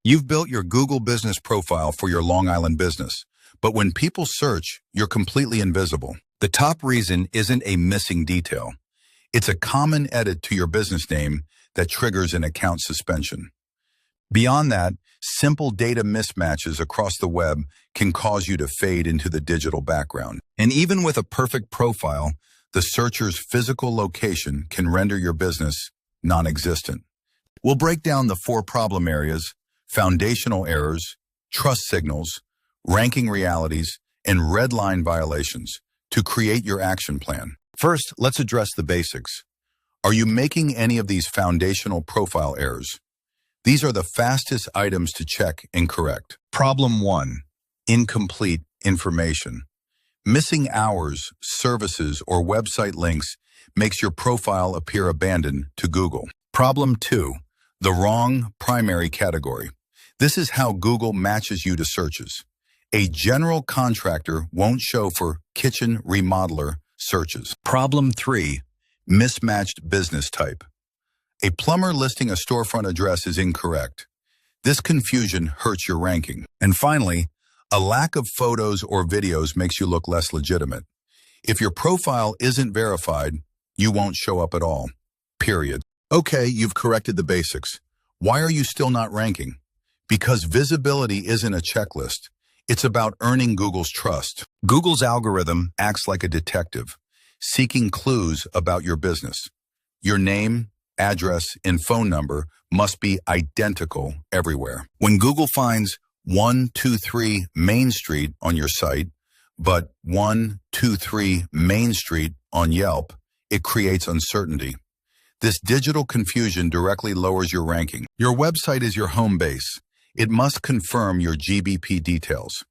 You've built your Google business profile for your Long Island business, but when people search, you're completely invisible. The top reason isn't a missing detail. It's a common edit to your business name that triggers an account suspension. Beyond that, simple data mismatches across the web can cause you to fade into the digital background. And even with a perfect profile, the searcher's physical location can render your business non-existent. We'll break down the 4 problem areas: foundational errors, trust signals, ranking realities, and red line violations to create your action plan. First, let's address the basics. Are you making any of these foundational profile errors? These are the fastest items to check and correct. Problem 1, incomplete information. Missing hours, services, or website links makes your profile appear abandoned to Google. Problem 2, the wrong primary category. This is how Google matches you to searches. A general contractor won't show for kitchen remodeler searches. Problem 3, mismatched business type. A plumber listing a storefront address is incorrect. This confusion hurts your ranking. And finally, a lack of photos or videos makes you look less legitimate. If your profile isn't verified, you won't show up at all. Period. Okay, you've corrected the basics. Why are you still not ranking? Because visibility isn't a checklist. It's about earning Google's trust. Google's algorithm acts like a detective, seeking clues about your business. Your name, address, and phone number must be identical everywhere. When Google finds 123 Main Street on your site, but 123 Main Street on Yelp, it creates uncertainty. This digital confusion directly lowers your ranking. Your website is your home base. It must confirm your GBP details.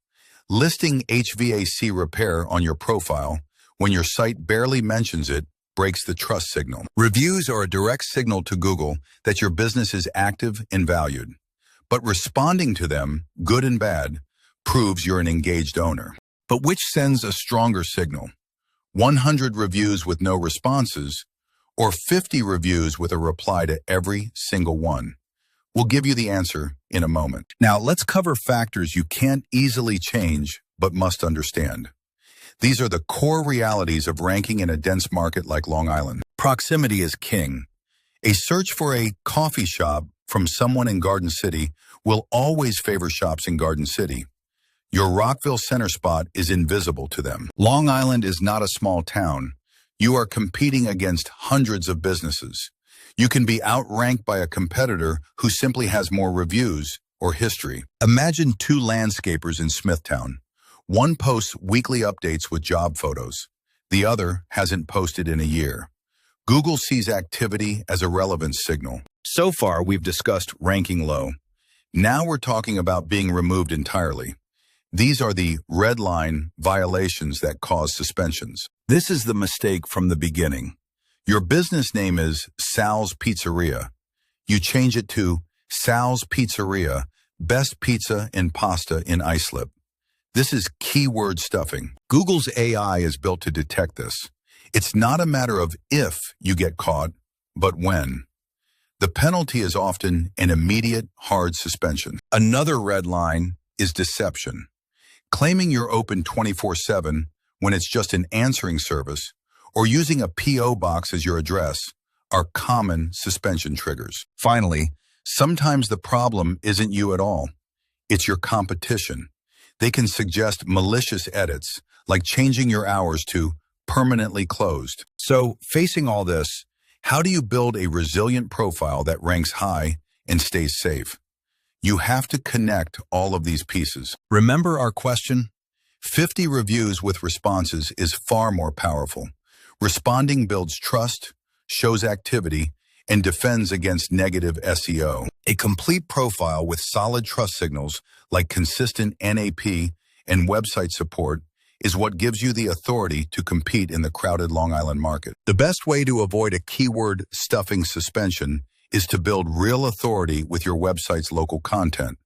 Listing HVAC repair on your profile, when your site barely mentions it, breaks the trust signal. Reviews are a direct signal to Google that your business is active and valued. But responding to them, good and bad, proves you're an engaged owner. But which sends a stronger signal? 100 reviews with no responses, or 50 reviews with a reply to every single one? We'll give you the answer in a moment. Now, let's cover factors you can't easily change but must understand. These are the core realities of ranking in a dense market like Long Island. Proximity is king. A search for a coffee shop from someone in Garden City will always favor shops in Garden City. Your Rockville Center spot is invisible to them. Long Island is not a small town. You are competing against hundreds of businesses. You can be outranked by a competitor who simply has more reviews or history. Imagine 2 landscapers in Smithtown. One posts weekly updates with job photos. The other hasn't posted in a year. Google sees activity as a relevance signal. So far, we've discussed ranking low. Now we're talking about being removed entirely. These are the red line violations that cause suspensions. This is the mistake from the beginning. Your business name is Sal's Pizzeria. You change it to Sal's Pizzeria, best pizza and pasta in Islip. This is keyword stuffing. Google's AI is built to detect this. It's not a matter of if you get caught, but when. The penalty is often an immediate, hard suspension. Another red line is deception. Claiming you're open 24/7 when it's just an answering service, or using a P.O. box as your address, are common suspension triggers. Finally, sometimes the problem isn't you at all. It's your competition. They can suggest malicious edits, like changing your hours to permanently closed. So, facing all this, how do you build a resilient profile that ranks high and stays safe? You have to connect all of these pieces. Remember our question? 50 reviews with responses is far more powerful. Responding builds trust, shows activity, and defends against negative SEO. A complete profile with solid trust signals like consistent NAP and website support is what gives you the authority to compete in the crowded Long Island market. The best way to avoid a keyword stuffing suspension is to build real authority with your website's local content,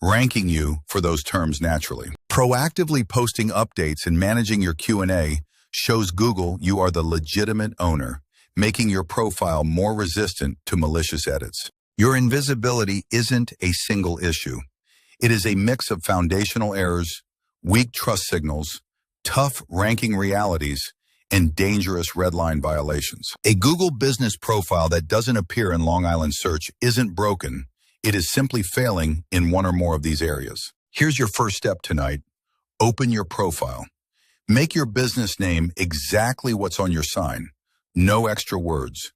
ranking you for those terms naturally. Proactively posting updates and managing your Q&A shows Google you are the legitimate owner, making your profile more resistant to malicious edits. Your invisibility isn't a single issue. It is a mix of foundational errors, weak trust signals, tough ranking realities, and dangerous red line violations. A Google business profile that doesn't appear in Long Island search isn't broken. It is simply failing in one or more of these areas. Here's your first step tonight. Open your profile. Make your business name exactly what's on your sign. No extra words.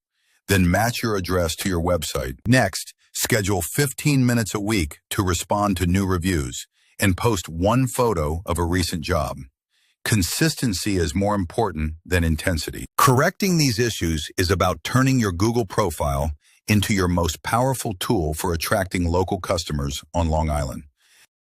Then match your address to your website. Next, schedule 15 minutes a week to respond to new reviews and post one photo of a recent job. Consistency is more important than intensity. Correcting these issues is about turning your Google profile into your most powerful tool for attracting local customers on Long Island.